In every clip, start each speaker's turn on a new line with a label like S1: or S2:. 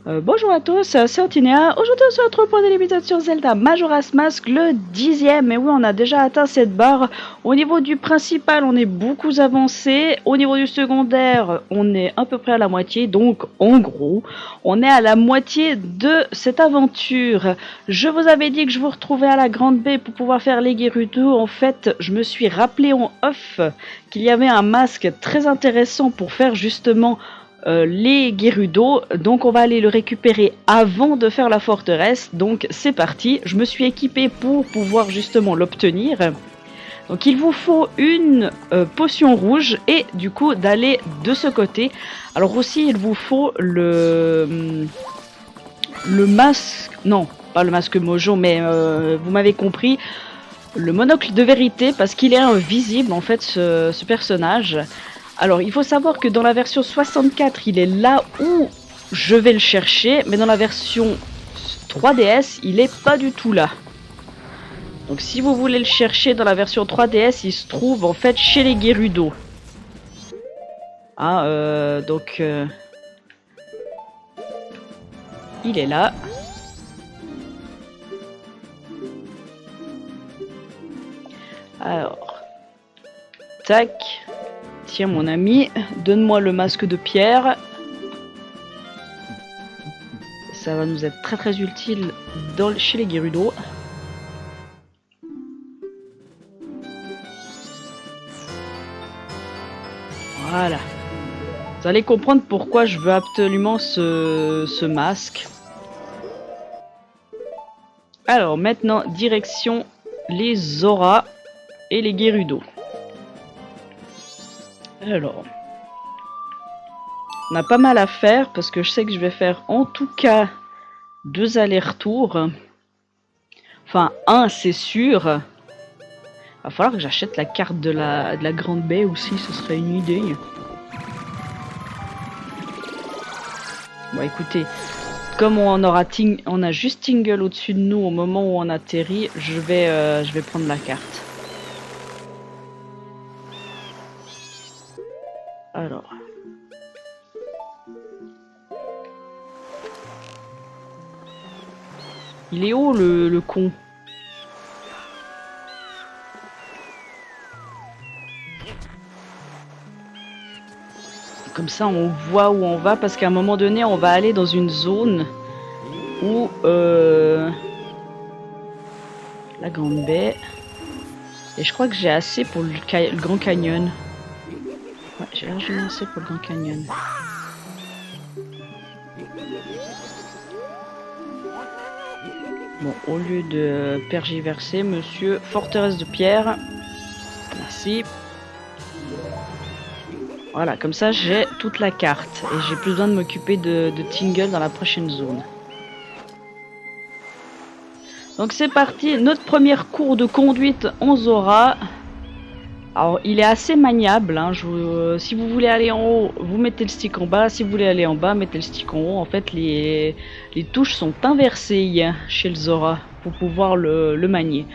S1: Bonjour à tous, c'est Antinéa. Aujourd'hui on se retrouve pour des limitations Zelda Majora's Mask, le 10e. Et oui, on a déjà atteint cette barre. Au niveau du principal, on est beaucoup avancé. Au niveau du secondaire, on est à peu près à la moitié. Donc en gros, on est à la moitié de cette aventure. Je vous avais dit que je vous retrouvais à la Grande Baie pour pouvoir faire les Gerudo. En fait, je me suis rappelé en off qu'il y avait un masque très intéressant pour faire justement les Gerudo, donc on va aller le récupérer avant de faire la forteresse. Donc c'est parti, je me suis équipé pour pouvoir justement l'obtenir. Donc il vous faut une potion rouge et du coup d'aller de ce côté. Alors aussi il vous faut le masque, non pas le masque Mojo, mais vous m'avez compris, le monocle de vérité, parce qu'il est invisible en fait ce personnage. Alors, il faut savoir que dans la version 64, il est là où je vais le chercher, mais dans la version 3DS, il est pas du tout là. Donc, si vous voulez le chercher dans la version 3DS, il se trouve en fait chez les Gerudo. Ah, il est là. Alors, tac. Tiens mon ami, donne-moi le masque de pierre. Ça va nous être très très utile chez les Gerudo. Voilà. Vous allez comprendre pourquoi je veux absolument ce masque. Alors maintenant, direction les Zora et les Gerudo. Alors, on a pas mal à faire parce que je sais que je vais faire en tout cas 2 allers-retours. Enfin, un c'est sûr. Va falloir que j'achète la carte de la Grande Baie aussi, ce serait une idée. Bon écoutez, comme on a juste Tingle au-dessus de nous au moment où on atterrit, je vais prendre la carte. Alors. Il est où le con? Comme ça on voit où on va, parce qu'à un moment donné on va aller dans une zone où la Grande Baie. Et je crois que j'ai assez pour le Grand Canyon. Ouais, j'ai largement assez pour le Grand Canyon. Bon, au lieu de pergiverser, monsieur, forteresse de pierre. Merci. Voilà, comme ça j'ai toute la carte. Et j'ai plus besoin de m'occuper de Tingle dans la prochaine zone. Donc c'est parti, notre première cours de conduite en Zora. Alors il est assez maniable, hein. Si vous voulez aller en haut, vous mettez le stick en bas. Si vous voulez aller en bas, mettez le stick en haut. En fait les touches sont inversées chez le Zora pour pouvoir le manier.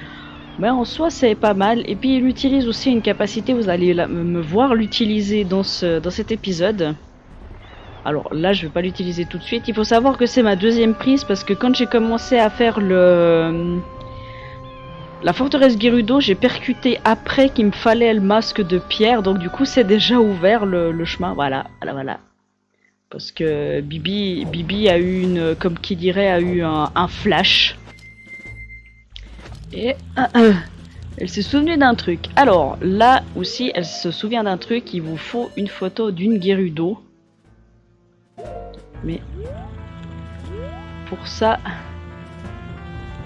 S1: Mais en soi c'est pas mal. Et puis il utilise aussi une capacité, vous allez me voir l'utiliser dans cet épisode. Alors là je vais pas l'utiliser tout de suite. Il faut savoir que c'est ma deuxième prise, parce que quand j'ai commencé à faire la forteresse Gerudo, j'ai percuté après qu'il me fallait le masque de pierre, donc du coup c'est déjà ouvert le chemin, voilà. Parce que Bibi a eu comme qui dirait, a eu un flash. Et elle s'est souvenue d'un truc. Alors là aussi, elle se souvient d'un truc, il vous faut une photo d'une Gerudo. Mais pour ça,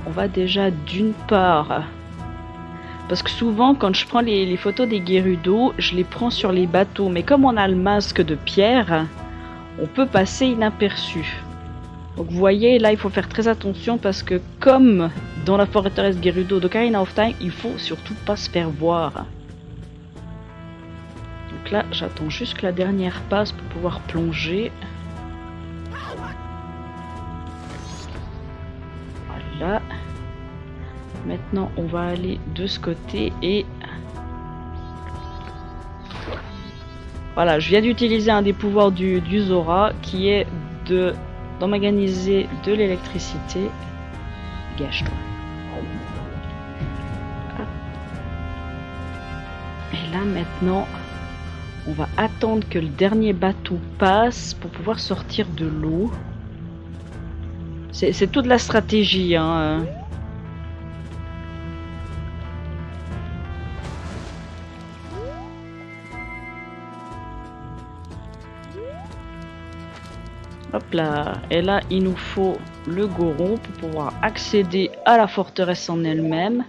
S1: on va déjà d'une part, parce que souvent quand je prends les photos des Gerudo, je les prends sur les bateaux, mais comme on a le masque de pierre, on peut passer inaperçu. Donc vous voyez, là il faut faire très attention, parce que comme dans la forteresse Gerudo d'Ocarina of Time, il faut surtout pas se faire voir. Donc là j'attends juste que la dernière passe pour pouvoir plonger. Voilà. Maintenant on va aller de ce côté et voilà, je viens d'utiliser un des pouvoirs du Zora, qui est de d'emmaganiser de l'électricité. Gâche-toi. Et là maintenant, on va attendre que le dernier bateau passe pour pouvoir sortir de l'eau. C'est toute la stratégie, hein. Hop là, et là il nous faut le goron pour pouvoir accéder à la forteresse en elle-même.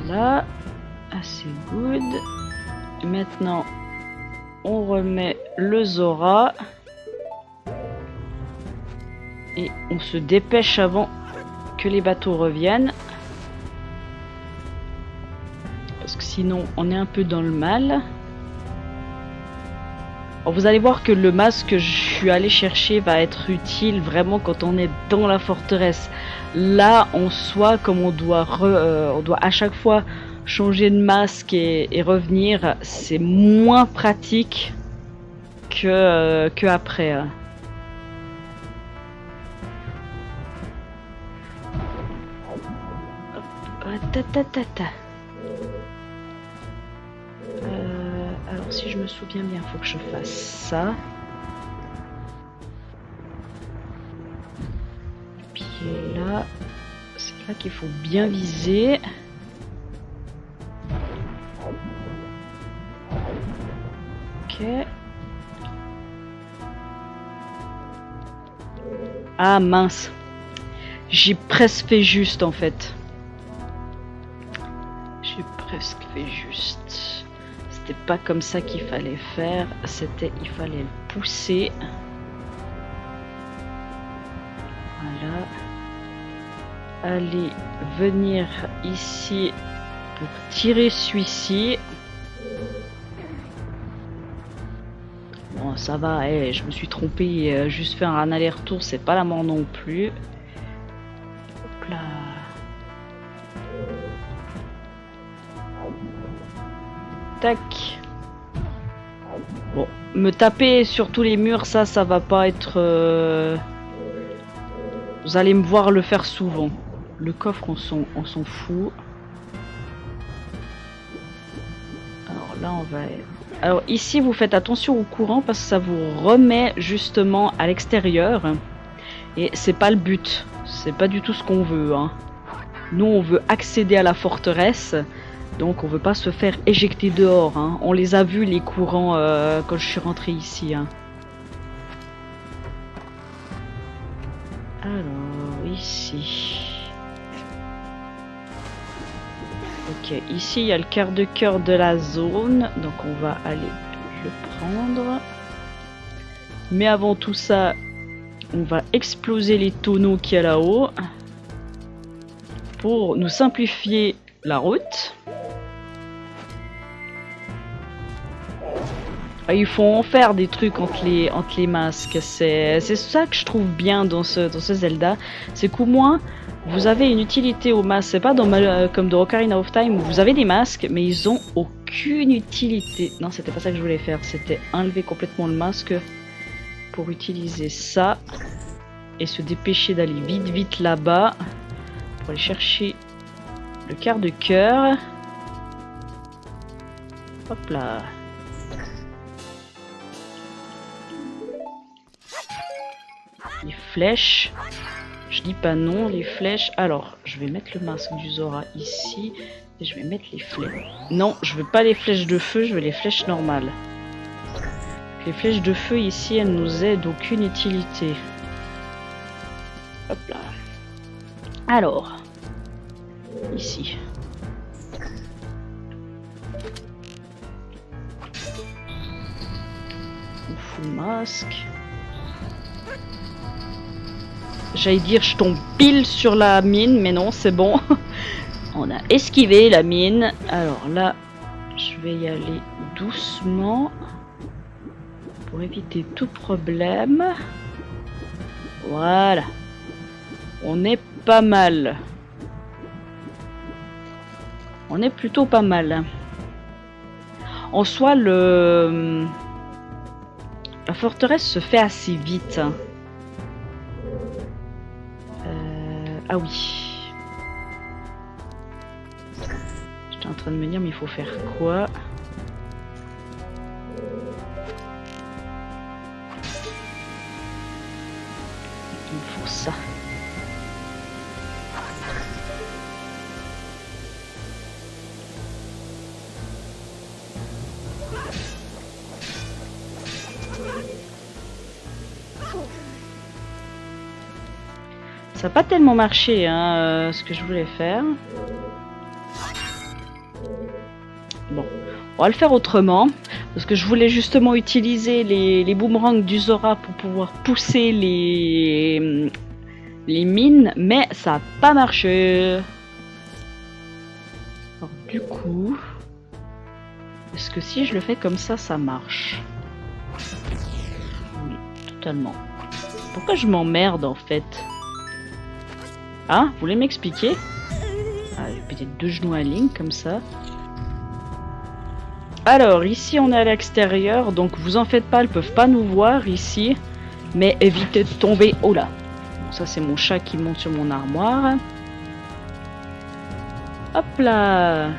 S1: Voilà, assez good. Et maintenant, on remet le Zora. Et on se dépêche avant que les bateaux reviennent. Parce que sinon, on est un peu dans le mal. Alors vous allez voir que le masque que je suis allé chercher va être utile vraiment quand on est dans la forteresse. Là, en soi, comme on doit à chaque fois changer de masque et revenir, c'est moins pratique que après. Alors si je me souviens bien, faut que je fasse ça. Puis là, c'est là qu'il faut bien viser. Ok. Ah mince. J'ai presque fait juste en fait. J'ai presque fait juste. C'était pas comme ça qu'il fallait faire. Il fallait le pousser. Voilà. Allez, venir ici pour tirer celui-ci. Bon, ça va, je me suis trompé. Juste faire un aller-retour, c'est pas la mort non plus. Hop là. Tac. Bon, me taper sur tous les murs, ça va pas être... Vous allez me voir le faire souvent. Le coffre, on s'en fout. Alors là, on va... Alors ici, vous faites attention au courant parce que ça vous remet justement à l'extérieur. Et c'est pas le but. C'est pas du tout ce qu'on veut, hein. Nous, on veut accéder à la forteresse. Donc on veut pas se faire éjecter dehors, hein. On les a vus les courants quand je suis rentrée ici, hein. Alors ici. Ok, ici il y a le quart de cœur de la zone, donc on va aller le prendre. Mais avant tout ça, on va exploser les tonneaux qu'il y a là-haut pour nous simplifier la route. Il faut en faire des trucs entre les masques. C'est ça que je trouve bien dans ce Zelda. C'est qu'au moins, vous avez une utilité aux masques. C'est pas comme dans Ocarina of Time où vous avez des masques, mais ils ont aucune utilité. Non, c'était pas ça que je voulais faire. C'était enlever complètement le masque pour utiliser ça. Et se dépêcher d'aller vite là-bas. Pour aller chercher le quart de cœur. Hop là. Les flèches, je dis pas non, les flèches. Alors, je vais mettre le masque du Zora ici et je vais mettre les flèches. Non, je veux pas les flèches de feu, je veux les flèches normales. Les flèches de feu ici, elles nous aident aucune utilité. Hop là. Alors, ici. On fout le masque. J'allais dire je tombe pile sur la mine, mais non, c'est bon. On a esquivé la mine. Alors là, je vais y aller doucement pour éviter tout problème. Voilà. On est pas mal. On est plutôt pas mal. En soi, la forteresse se fait assez vite. Ah oui. J'étais en train de me dire, mais il faut faire quoi? Il me faut ça. Ça n'a pas tellement marché, hein, ce que je voulais faire. Bon, on va le faire autrement. Parce que je voulais justement utiliser les boomerangs du Zora pour pouvoir pousser les mines, mais ça n'a pas marché. Alors du coup, est-ce que si je le fais comme ça marche? Oui, totalement. Pourquoi je m'emmerde en fait? Ah, vous voulez m'expliquer? Ah, j'ai peut-être 2 genoux à ligne comme ça. Alors, ici on est à l'extérieur, donc vous en faites pas, elles peuvent pas nous voir ici. Mais évitez de tomber. Oh là! Bon, ça c'est mon chat qui monte sur mon armoire. Hop là!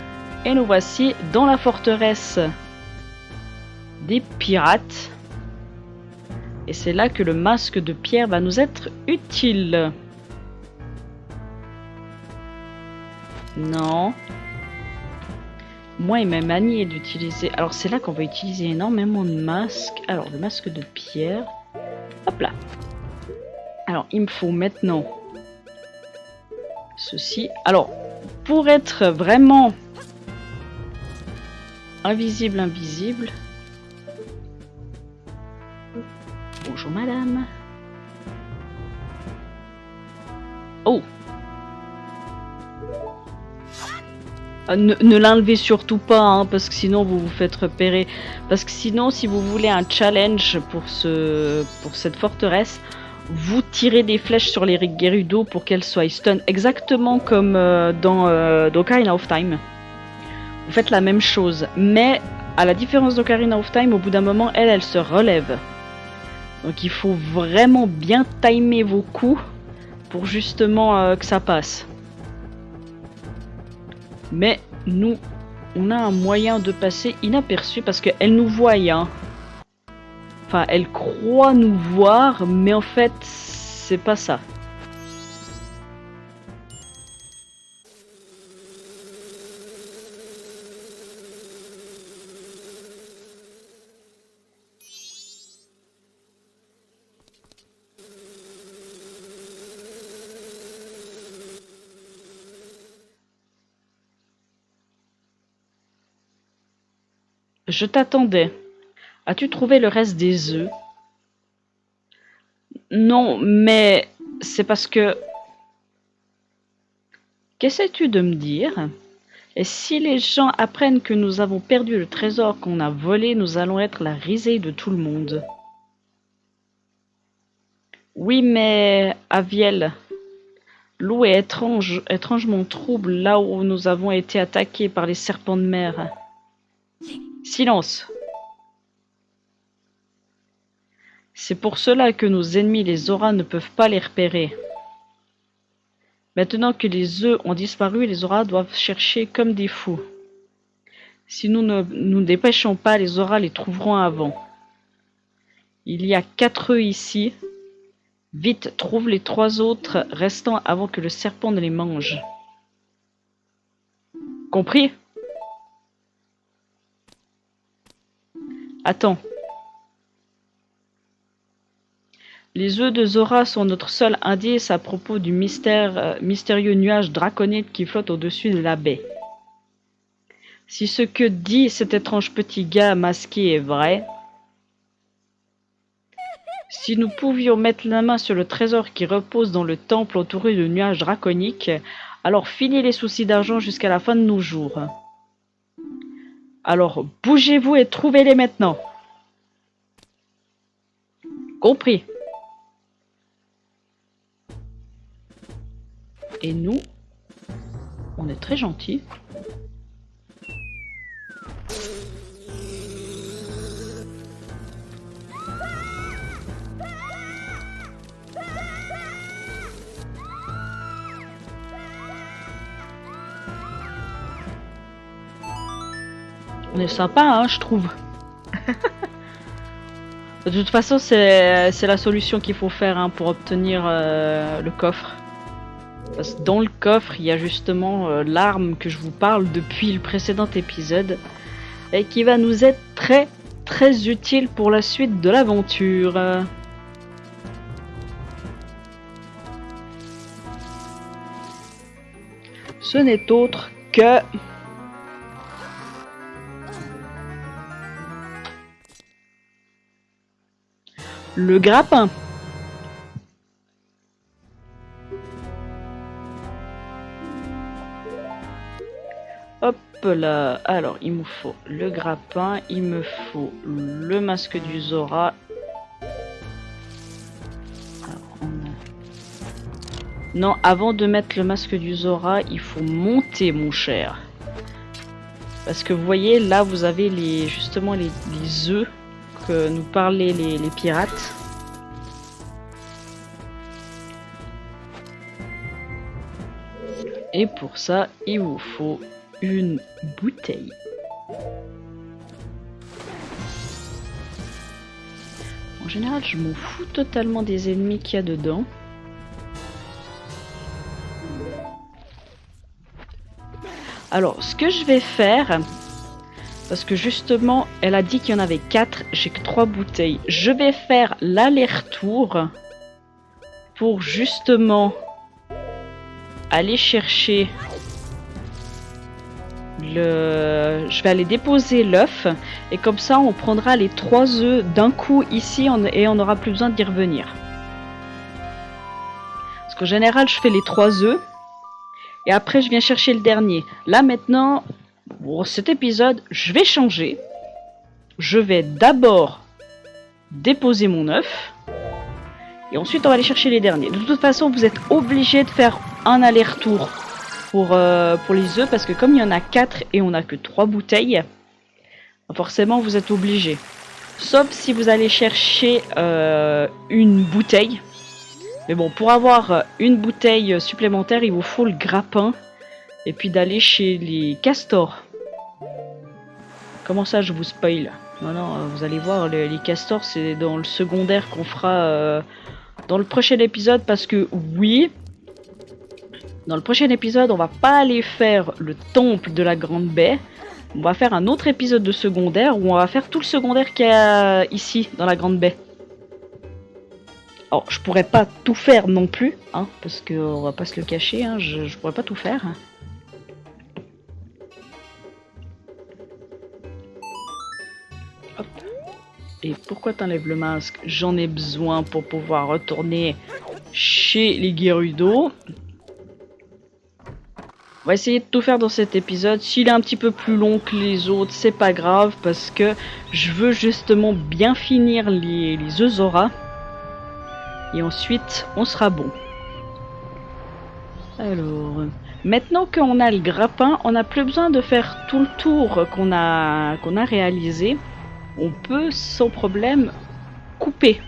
S1: Et nous voici dans la forteresse des pirates. Et c'est là que le masque de pierre va nous être utile. Non. Moi, il m'a manié d'utiliser... Alors, c'est là qu'on va utiliser énormément de masques. Alors, le masque de pierre. Hop là. Alors, il me faut maintenant... ceci. Alors, pour être vraiment... invisible. Bonjour, madame. Oh! Ne l'enlevez surtout pas, hein, parce que sinon vous vous faites repérer. Parce que sinon, si vous voulez un challenge pour cette forteresse, vous tirez des flèches sur les Gerudo pour qu'elles soient stun, exactement comme dans Ocarina of Time. Vous faites la même chose, mais à la différence d'Ocarina of Time, au bout d'un moment, elle se relève. Donc il faut vraiment bien timer vos coups pour justement que ça passe. Mais nous, on a un moyen de passer inaperçu parce qu'elle nous voit, hein. Enfin, elle croit nous voir, mais en fait, c'est pas ça. Je t'attendais. As-tu trouvé le reste des œufs? Non, mais c'est parce que... Qu'essaies-tu de me dire? Et si les gens apprennent que nous avons perdu le trésor qu'on a volé, nous allons être la risée de tout le monde. Oui, mais Aviel, l'eau est étrangement trouble là où nous avons été attaqués par les serpents de mer. Silence! C'est pour cela que nos ennemis les Zora ne peuvent pas les repérer. Maintenant que les œufs ont disparu, les Zora doivent chercher comme des fous. Si nous ne nous dépêchons pas, les Zora les trouveront avant. Il y a 4 œufs ici. Vite, trouve les 3 autres restants avant que le serpent ne les mange. Compris? Attends. Les œufs de Zora sont notre seul indice à propos du mystérieux nuage draconique qui flotte au-dessus de la baie. Si ce que dit cet étrange petit gars masqué est vrai, si nous pouvions mettre la main sur le trésor qui repose dans le temple entouré de nuages draconiques, alors finis les soucis d'argent jusqu'à la fin de nos jours. Alors bougez-vous et trouvez-les maintenant. Compris. Et nous, on est très gentils. On est sympa, hein, je trouve. De toute façon, c'est la solution qu'il faut faire hein, pour obtenir le coffre. Parce que dans le coffre, il y a justement l'arme que je vous parle depuis le précédent épisode. Et qui va nous être très très utile pour la suite de l'aventure. Ce n'est autre que... le grappin. Hop là. Alors, il me faut le grappin, il me faut le masque du Zora. Alors, non, avant de mettre le masque du Zora, il faut monter, mon cher. Parce que vous voyez, là, vous avez justement les œufs que nous parlaient les pirates. Et pour ça, il vous faut une bouteille. En général, je m'en fous totalement des ennemis qu'il y a dedans. Alors, ce que je vais faire, parce que justement, elle a dit qu'il y en avait 4, j'ai que 3 bouteilles. Je vais faire l'aller-retour pour justement aller chercher je vais aller déposer l'œuf et comme ça on prendra les 3 œufs d'un coup ici et on n'aura plus besoin d'y revenir. Parce qu'en général je fais les 3 œufs et après je viens chercher le dernier. Là maintenant, pour cet épisode, je vais changer. Je vais d'abord déposer mon œuf et ensuite on va aller chercher les derniers. De toute façon, vous êtes obligé de faire un aller-retour pour les œufs parce que comme il y en a 4 et on n'a que 3 bouteilles, forcément vous êtes obligé. Sauf si vous allez chercher une bouteille. Mais bon, pour avoir une bouteille supplémentaire, il vous faut le grappin et puis d'aller chez les castors. Comment ça, je vous spoil? Non, non, vous allez voir, les castors, c'est dans le secondaire qu'on fera dans le prochain épisode parce que oui, dans le prochain épisode, on va pas aller faire le temple de la Grande Baie. On va faire un autre épisode de secondaire où on va faire tout le secondaire qu'il y a ici, dans la Grande Baie. Alors, je pourrais pas tout faire non plus, hein, parce qu'on va pas se le cacher, hein, je pourrais pas tout faire. Hop. Et pourquoi t'enlèves le masque? J'en ai besoin pour pouvoir retourner chez les Gerudo. On va essayer de tout faire dans cet épisode. S'il est un petit peu plus long que les autres, c'est pas grave parce que je veux justement bien finir les œufs Zora. Et ensuite, on sera bon. Alors, maintenant qu'on a le grappin, on n'a plus besoin de faire tout le tour qu'on a réalisé. On peut sans problème couper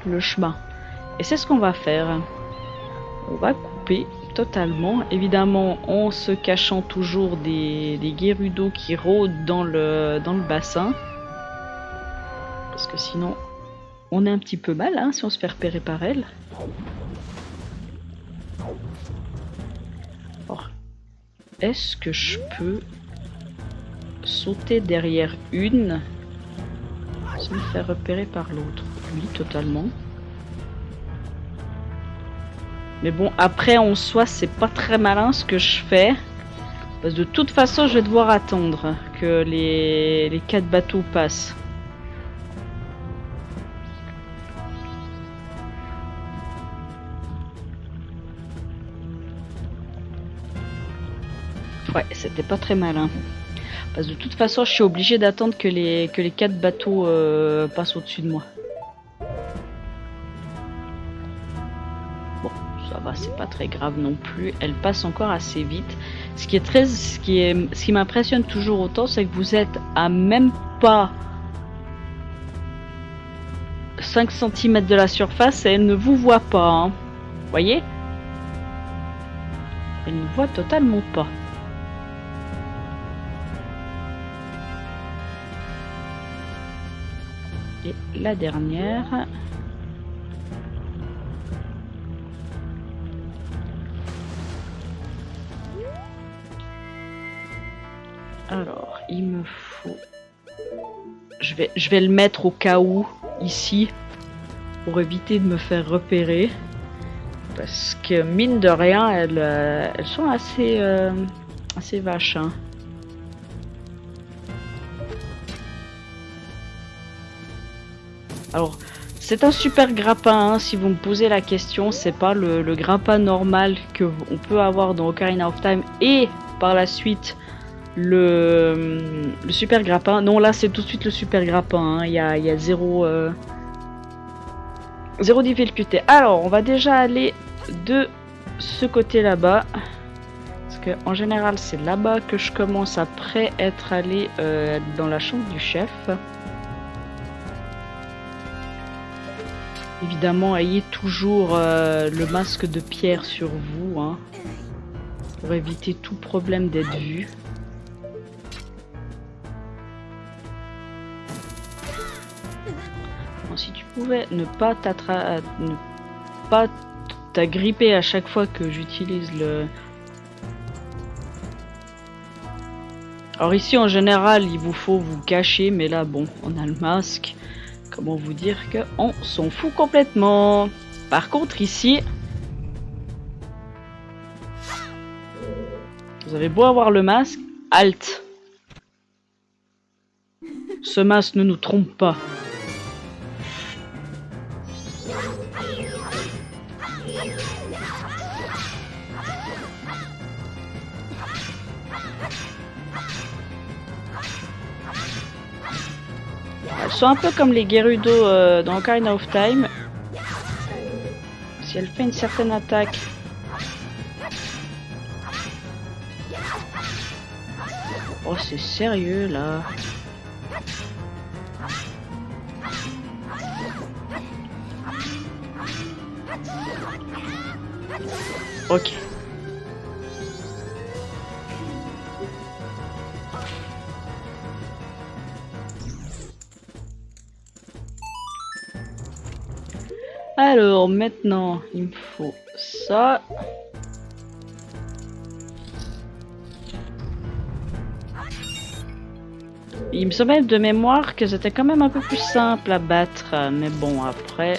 S1: le chemin. Et c'est ce qu'on va faire. On va couper totalement, évidemment en se cachant toujours des Gerudo qui rôdent dans le bassin. Parce que sinon, on est un petit peu mal hein, si on se fait repérer par elle. Alors, est-ce que je peux sauter derrière une sans me faire repérer par l'autre? Oui, totalement. Mais bon, après, en soi, c'est pas très malin ce que je fais. Parce que de toute façon, je vais devoir attendre que les 4 bateaux passent. Ouais, c'était pas très malin. Parce que de toute façon, je suis obligé d'attendre que les 4 bateaux passent au-dessus de moi. Bon, ça va, c'est pas très grave non plus. Elle passe encore assez vite. Ce qui m'impressionne toujours autant, c'est que vous êtes à même pas 5 cm de la surface et elle ne vous voit pas. Hein. Voyez? Elle ne voit totalement pas. Et la dernière. Alors, il me faut... Je vais le mettre au cas où, ici, pour éviter de me faire repérer. Parce que, mine de rien, elles sont assez vaches. Hein. Alors, c'est un super grappin, hein, si vous me posez la question. C'est pas le grappin normal qu'on peut avoir dans Ocarina of Time et par la suite le super grappin. Non, là c'est tout de suite le super grappin. Hein. Il y a zéro difficulté. Alors, on va déjà aller de ce côté là-bas. Parce que en général, c'est là-bas que je commence après être allé dans la chambre du chef. Évidemment, ayez toujours le masque de pierre sur vous, hein, pour éviter tout problème d'être vu. Bon, si tu pouvais ne pas t'agripper à chaque fois que j'utilise le... Alors ici, en général, il vous faut vous cacher, mais là, bon, on a le masque. Comment vous dire qu'on s'en fout complètement. Par contre, ici, vous avez beau avoir le masque, halt. Ce masque ne nous trompe pas. Elles sont un peu comme les Gerudo dans Ocarina of Time. Si elle fait une certaine attaque. Oh, c'est sérieux là. Ok. Alors maintenant, il me faut ça. Il me semble de mémoire que c'était quand même un peu plus simple à battre, mais bon après...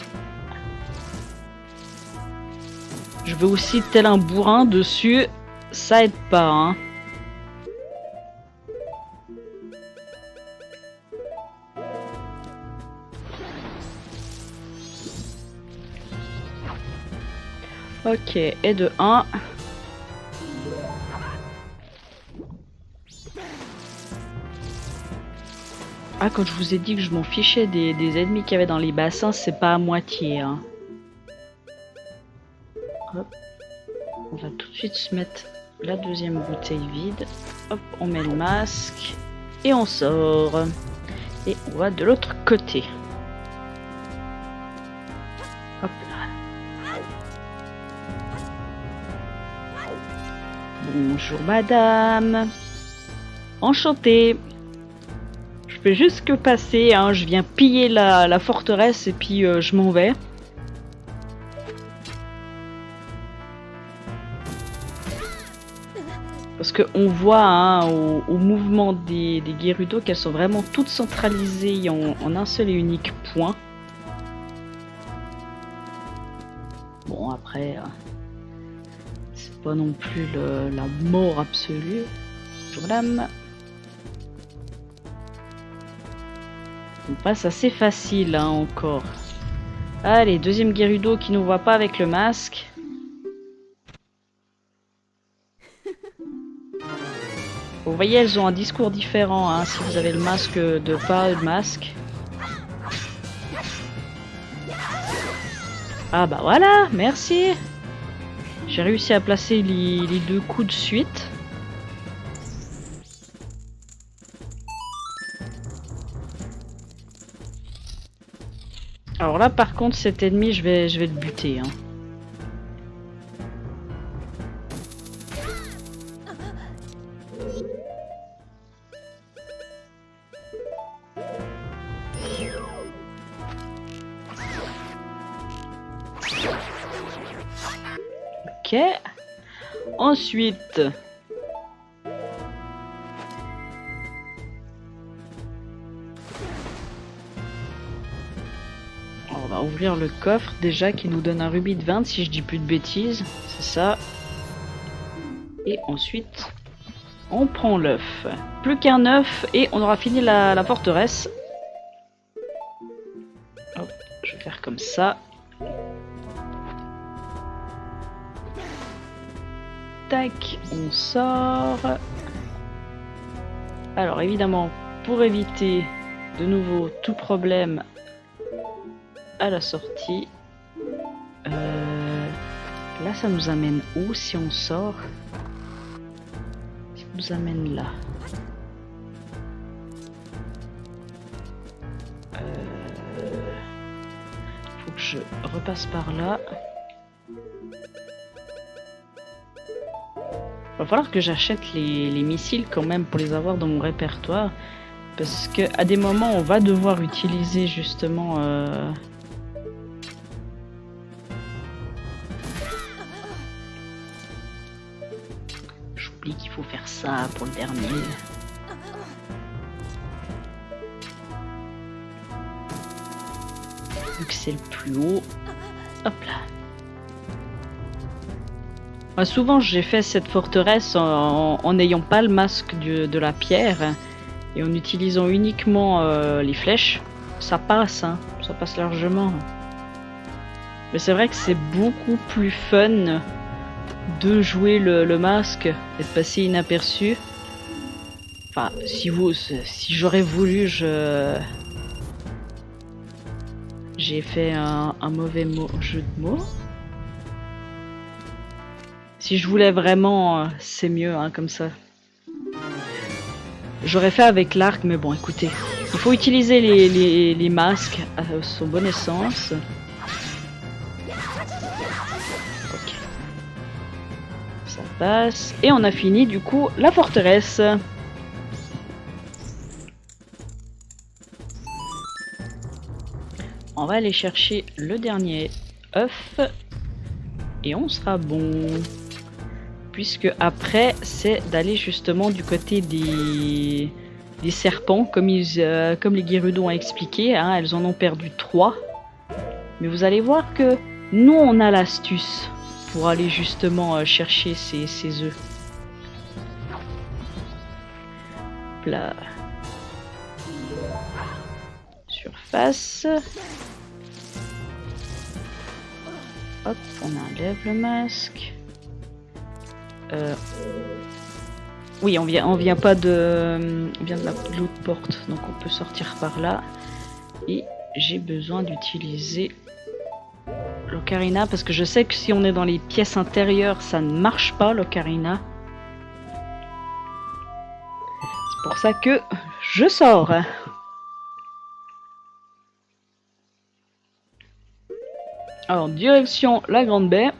S1: Je veux aussi tel un bourrin dessus, ça aide pas hein. Ok, et de 1. Ah, quand je vous ai dit que je m'en fichais des ennemis qu'il y avait dans les bassins, c'est pas à moitié. Hein. Hop. On va tout de suite se mettre la deuxième bouteille vide. Hop, on met le masque. Et on sort. Et on va de l'autre côté. Hop là. Bonjour madame. Enchantée. Je fais juste que passer, hein. Je viens piller la forteresse et puis je m'en vais. Parce qu'on voit hein, au mouvement des Gerudo qu'elles sont vraiment toutes centralisées en un seul et unique point. Bon après, c'est pas non plus la mort absolue. Bonjour madame. On passe assez facile hein, encore. Allez, deuxième Gerudo qui nous voit pas avec le masque. Vous voyez, elles ont un discours différent hein, si vous avez le masque de pas le masque. Ah bah voilà, merci. J'ai réussi à placer les deux coups de suite. Alors là, par contre, cet ennemi, je vais le buter. Hein. Ok. Ensuite... on va ouvrir le coffre déjà qui nous donne un rubis de 20 si je dis plus de bêtises. C'est ça. Et ensuite, on prend l'œuf. Plus qu'un œuf et on aura fini la forteresse. Hop, je vais faire comme ça. Tac, on sort. Alors évidemment, pour éviter de nouveau tout problème à la sortie, là ça nous amène où si on sort? Ça nous amène là. Faut que je repasse par là. Va falloir que j'achète les missiles quand même pour les avoir dans mon répertoire. Parce que à des moments on va devoir utiliser justement j'oublie qu'il faut faire ça pour le dernier. Vu que c'est le plus haut. Hop là. Moi, souvent j'ai fait cette forteresse en n'ayant pas le masque de la pierre. Et en utilisant uniquement les flèches, ça passe, hein, ça passe largement. Mais c'est vrai que c'est beaucoup plus fun de jouer le masque et de passer inaperçu. Enfin, si j'aurais voulu, j'ai fait un mauvais jeu de mots. Si je voulais vraiment, c'est mieux, hein, comme ça. J'aurais fait avec l'arc, mais bon, écoutez. Il faut utiliser les masques à son bon essence. Ok. Ça passe. Et on a fini, du coup, la forteresse. On va aller chercher le dernier œuf. Et on sera bon. Puisque après, c'est d'aller justement du côté des serpents, comme les Gerudo ont expliqué, hein, elles en ont perdu 3. Mais vous allez voir que nous, on a l'astuce pour aller justement chercher ces œufs. Là. Surface. Hop, on enlève le masque. Oui, on vient pas de, on vient de l'autre porte, donc on peut sortir par là. Et j'ai besoin d'utiliser l'ocarina parce que je sais que si on est dans les pièces intérieures, ça ne marche pas l'ocarina. C'est pour ça que je sors. Alors, direction la Grande Baie.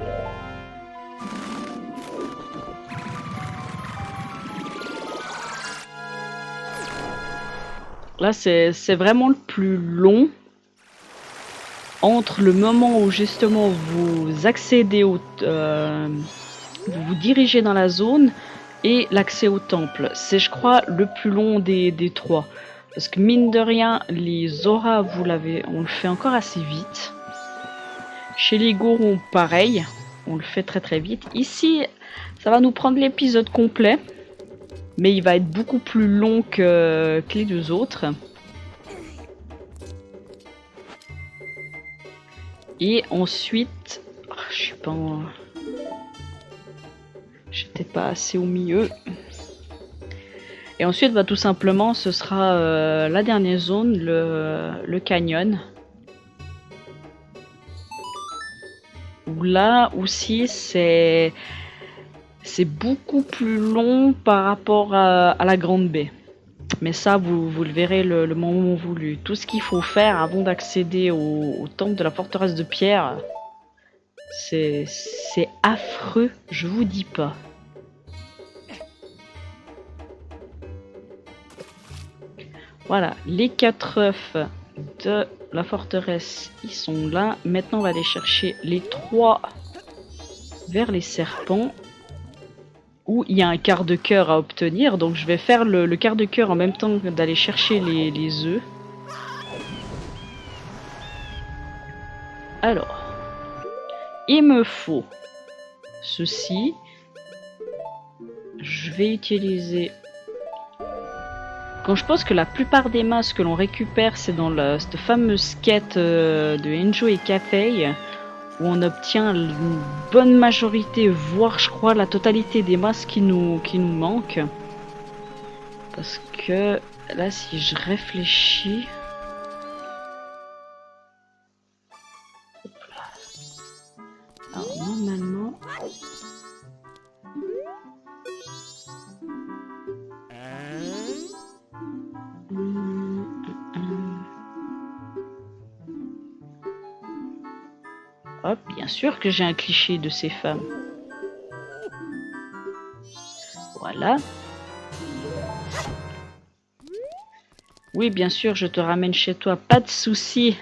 S1: Là, c'est vraiment le plus long entre le moment où justement vous accédez au... vous vous dirigez dans la zone et l'accès au temple. C'est, je crois, le plus long des 3. Parce que mine de rien, les auras, on le fait encore assez vite. Chez les Gorons, pareil, on le fait très très vite. Ici, ça va nous prendre l'épisode complet. Mais il va être beaucoup plus long que les 2 autres. Et ensuite... Oh, je suis pas en... J'étais pas assez au milieu. Et ensuite, bah, tout simplement, ce sera la dernière zone, le canyon. Où là aussi, c'est beaucoup plus long par rapport à la Grande Baie. Mais ça, vous le verrez le moment voulu. Tout ce qu'il faut faire avant d'accéder au temple de la forteresse de pierre, c'est affreux, je vous dis pas. Voilà, les 4 œufs de la forteresse, ils sont là. Maintenant, on va aller chercher les 3 vers les serpents, où il y a un quart de cœur à obtenir. Donc je vais faire le quart de cœur en même temps d'aller chercher les œufs. Alors, il me faut ceci. Je vais utiliser... Quand je pense que la plupart des masques que l'on récupère, c'est dans cette fameuse quête de Enjo et Kafei, où on obtient une bonne majorité, voire je crois la totalité des masques qui nous manquent. Parce que là, si je réfléchis... Alors normalement... Hop, bien sûr que j'ai un cliché de ces femmes. Voilà. Oui, bien sûr, je te ramène chez toi, pas de souci.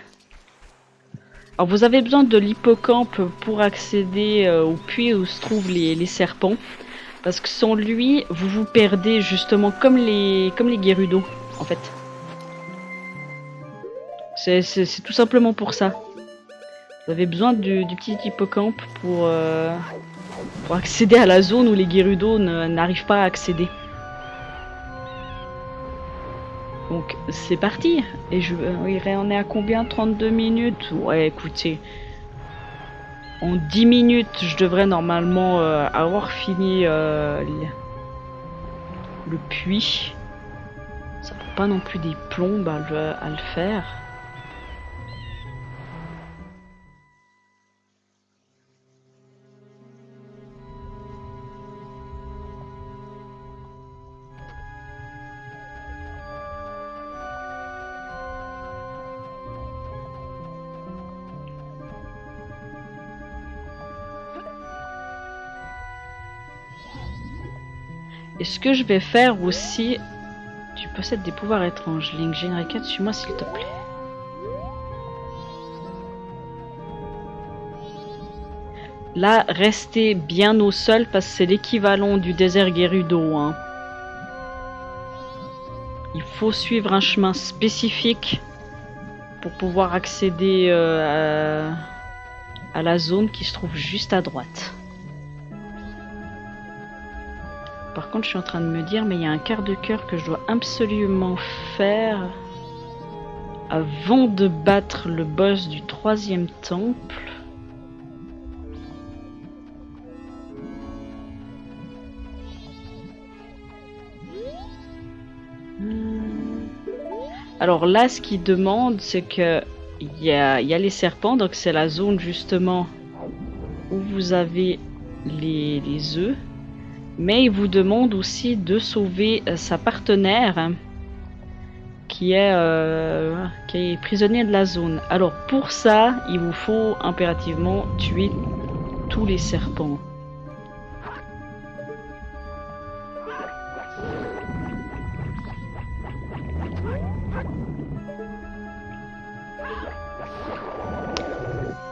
S1: Alors, vous avez besoin de l'hippocampe pour accéder au puits où se trouvent les serpents. Parce que sans lui, vous vous perdez justement comme les Gerudo, en fait. C'est tout simplement pour ça. Vous avez besoin du petit hippocampe pour accéder à la zone où les Gerudo n'arrivent pas à accéder. Donc c'est parti. Et on est à combien? 32 minutes? Ouais, écoutez. En 10 minutes, je devrais normalement avoir fini le puits. Ça prend pas non plus des plombes à le faire. Et ce que je vais faire aussi... Tu possèdes des pouvoirs étranges. Link, génère 4, suis-moi s'il te plaît. Là, restez bien au sol parce que c'est l'équivalent du désert Gerudo. Hein. Il faut suivre un chemin spécifique pour pouvoir accéder à la zone qui se trouve juste à droite. Par contre, je suis en train de me dire, mais il y a un quart de cœur que je dois absolument faire avant de battre le boss du 3e temple. Alors là, ce qu'il demande, c'est que il y a les serpents, donc c'est la zone justement où vous avez les œufs. Mais il vous demande aussi de sauver sa partenaire hein, qui est prisonnier de la zone. Alors pour ça, il vous faut impérativement tuer tous les serpents.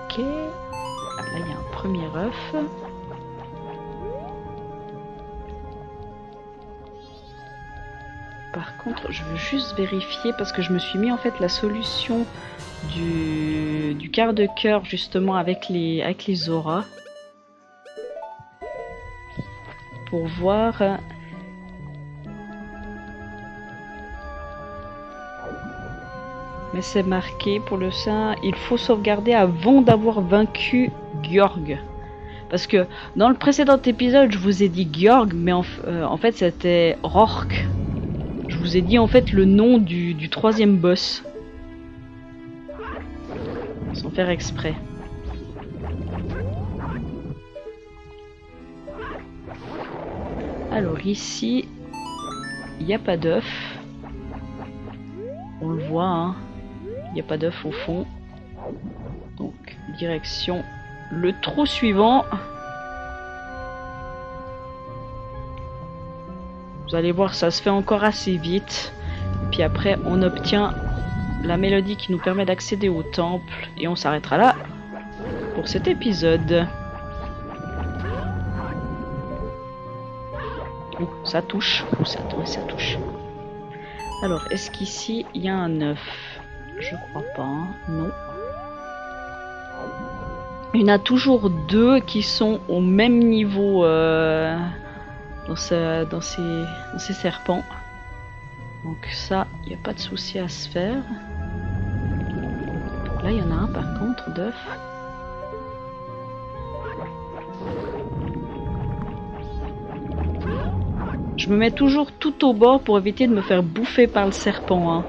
S1: Ok. Là, il y a un premier œuf. Par contre, je veux juste vérifier parce que je me suis mis en fait la solution du quart de cœur justement avec les auras pour voir. Mais c'est marqué pour le sein, il faut sauvegarder avant d'avoir vaincu Georg. Parce que dans le précédent épisode, je vous ai dit Georg, mais en fait c'était Rourke. Je vous ai dit en fait le nom du 3e boss. Sans faire exprès. Alors ici, il n'y a pas d'œuf. On le voit, hein. Il n'y a pas d'œuf au fond. Donc, direction le trou suivant. Vous allez voir, ça se fait encore assez vite. Et puis après, on obtient la mélodie qui nous permet d'accéder au temple. Et on s'arrêtera là pour cet épisode. Ça touche. Ça touche. Alors, est-ce qu'ici, il y a un œuf? Je crois pas. Hein. Non. Il y en a toujours deux qui sont au même niveau dans ces serpents. Donc ça, il n'y a pas de souci à se faire. Là, il y en a un par contre d'œuf. Je me mets toujours tout au bord pour éviter de me faire bouffer par le serpent. Hein.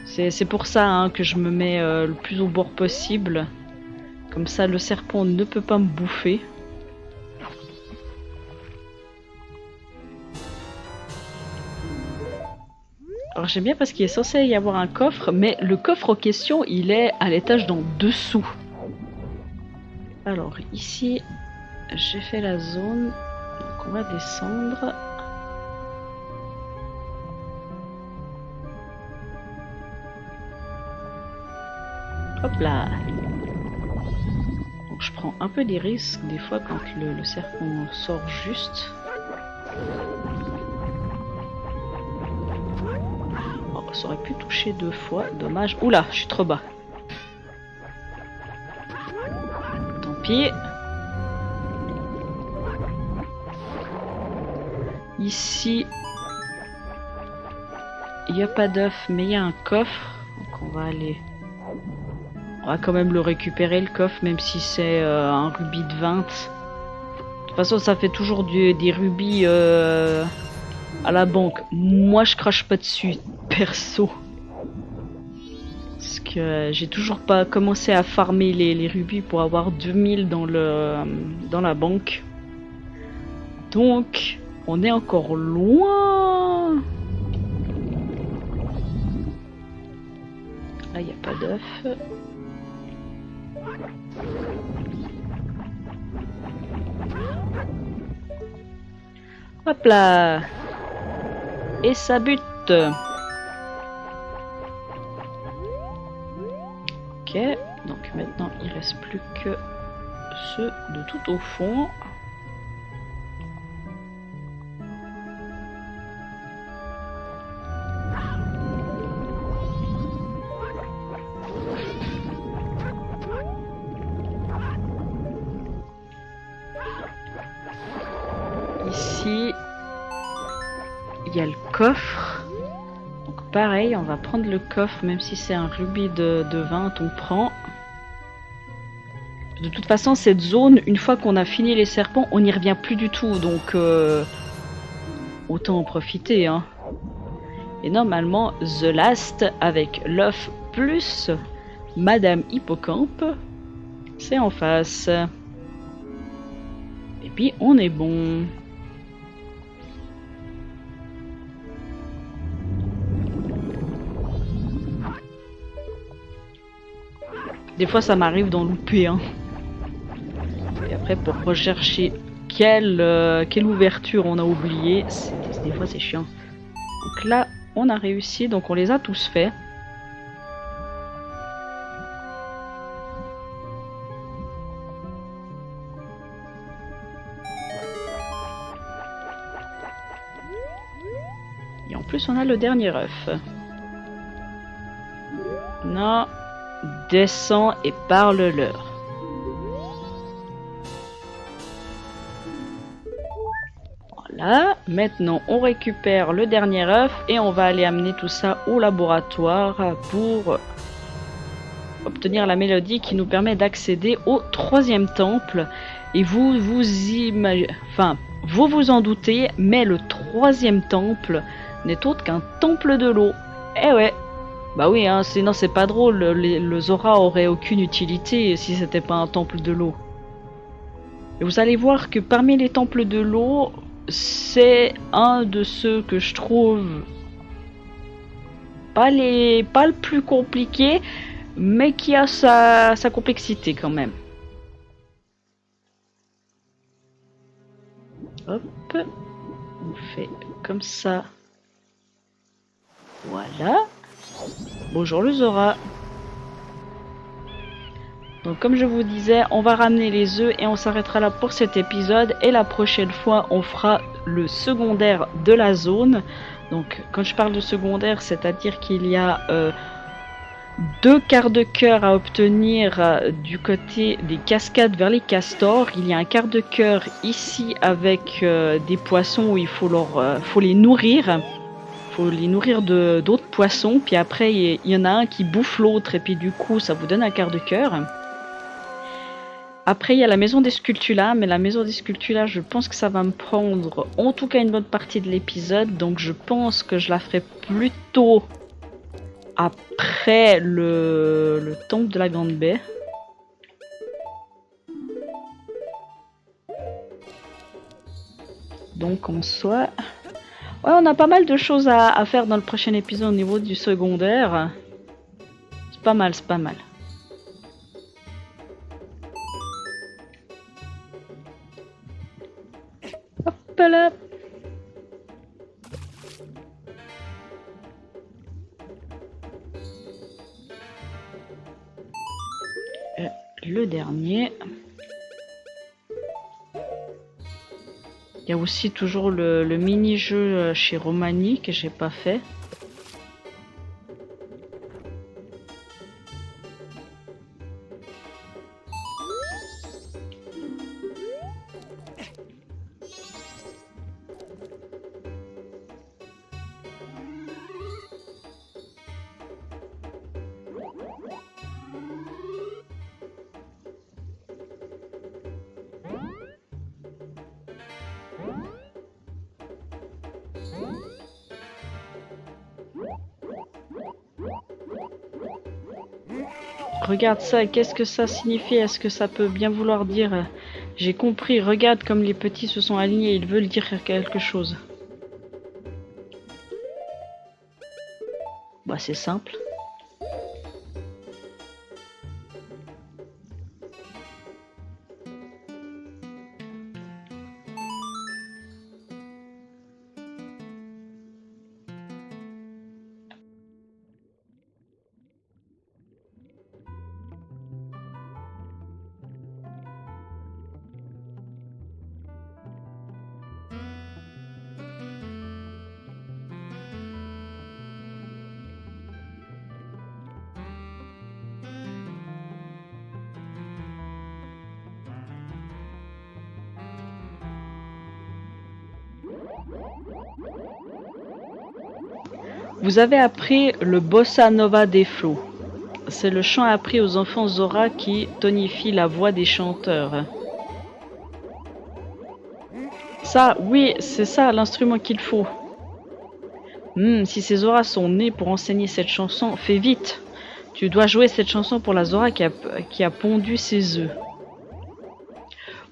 S1: C'est pour ça hein, que je me mets le plus au bord possible. Comme ça, le serpent ne peut pas me bouffer. Alors j'aime bien parce qu'il est censé y avoir un coffre, mais le coffre en question, il est à l'étage d'en dessous. Alors ici, j'ai fait la zone. Donc on va descendre. Hop là. Donc je prends un peu des risques des fois quand le serpent sort juste. Oh, ça aurait pu toucher deux fois, dommage. Oula, je suis trop bas. Tant pis. Ici, il n'y a pas d'œuf, mais il y a un coffre. Donc on va aller... On va quand même le récupérer le coffre, même si c'est un rubis de 20. De toute façon, ça fait toujours des rubis à la banque. Moi, je crache pas dessus, perso. Parce que j'ai toujours pas commencé à farmer les rubis pour avoir 2000 dans la banque. Donc, on est encore loin. Là, il n'y a pas d'œuf. Hop là. Et ça bute. Ok, donc maintenant il reste plus que ceux de tout au fond. Ici, il y a le coffre. Donc pareil, on va prendre le coffre, même si c'est un rubis de 20, on prend. De toute façon, cette zone, une fois qu'on a fini les serpents, on n'y revient plus du tout. Donc, autant en profiter. Hein. Et normalement, The Last, avec l'œuf plus Madame Hippocampe, c'est en face. Et puis, on est bon. Des fois, ça m'arrive d'en louper. Hein. Et après, pour rechercher quelle ouverture on a oublié, des fois, c'est chiant. Donc là, on a réussi. Donc, on les a tous faits. Et en plus, on a le dernier œuf. Non. Descends et parle-leur. Voilà, maintenant on récupère le dernier œuf et on va aller amener tout ça au laboratoire pour obtenir la mélodie qui nous permet d'accéder au troisième temple. Et vous vous en doutez, mais le troisième temple n'est autre qu'un temple de l'eau. Eh ouais. Bah oui, hein, sinon c'est pas drôle, le Zora aurait aucune utilité si c'était pas un temple de l'eau. Et vous allez voir que parmi les temples de l'eau, c'est un de ceux que je trouve pas le plus compliqué, mais qui a sa complexité quand même. Hop, on fait comme ça. Voilà. Bonjour le Zora. Donc comme je vous disais, on va ramener les œufs et on s'arrêtera là pour cet épisode. Et la prochaine fois, on fera le secondaire de la zone. Donc quand je parle de secondaire, c'est-à-dire qu'il y a 2 quarts de cœur à obtenir du côté des cascades vers les castors. Il y a un quart de cœur ici avec des poissons où il faut les nourrir. Faut les nourrir d'autres poissons. Puis après, il y en a un qui bouffe l'autre et puis du coup, ça vous donne un quart de cœur. Après, il y a la maison des Sculptulas, mais la maison des Sculptulas, je pense que ça va me prendre en tout cas une bonne partie de l'épisode. Donc je pense que je la ferai plutôt après le temple de la Grande Baie. Donc en soi... Ouais, on a pas mal de choses à faire dans le prochain épisode au niveau du secondaire. C'est pas mal, c'est pas mal. Hop là. Le dernier. Il y a aussi toujours le mini-jeu chez Romani que j'ai pas fait. Regarde ça, qu'est-ce que ça signifie? Est-ce que ça peut bien vouloir dire... J'ai compris, regarde comme les petits se sont alignés, ils veulent dire quelque chose. Bah c'est simple. Vous avez appris le Bossa Nova des flots. C'est le chant appris aux enfants Zora qui tonifie la voix des chanteurs. Ça, oui, c'est ça l'instrument qu'il faut. Si ces Zora sont nés pour enseigner cette chanson, fais vite. Tu dois jouer cette chanson pour la Zora qui a pondu ses œufs.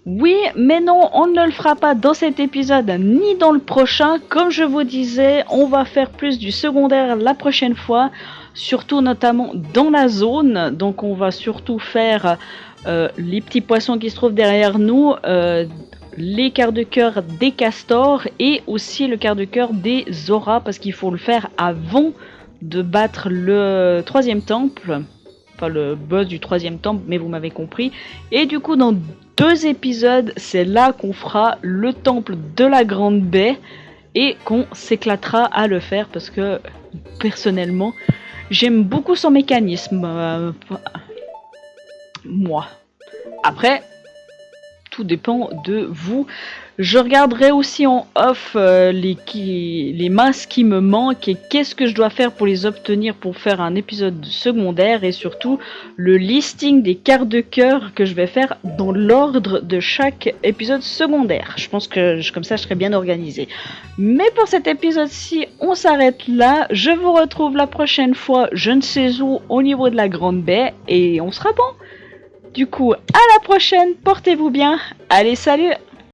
S1: Oui, mais non, on ne le fera pas dans cet épisode ni dans le prochain. Comme je vous disais, on va faire plus du secondaire la prochaine fois, surtout notamment dans la zone. Donc on va surtout faire les petits poissons qui se trouvent derrière nous, les quarts de cœur des castors et aussi le quart de cœur des Zora parce qu'il faut le faire avant de battre le 3e temple. Enfin le boss du 3e temple, mais vous m'avez compris. Et du coup dans 2 épisodes, c'est là qu'on fera le temple de la Grande Baie et qu'on s'éclatera à le faire parce que personnellement, j'aime beaucoup son mécanisme. Moi. Après, tout dépend de vous. Je regarderai aussi en off les masses qui me manquent et qu'est-ce que je dois faire pour les obtenir pour faire un épisode secondaire et surtout le listing des quarts de cœur que je vais faire dans l'ordre de chaque épisode secondaire. Je pense que comme ça je serai bien organisé. Mais pour cet épisode-ci, on s'arrête là. Je vous retrouve la prochaine fois, je ne sais où, au niveau de la Grande Baie et on sera bon. Du coup, à la prochaine, portez-vous bien. Allez, salut!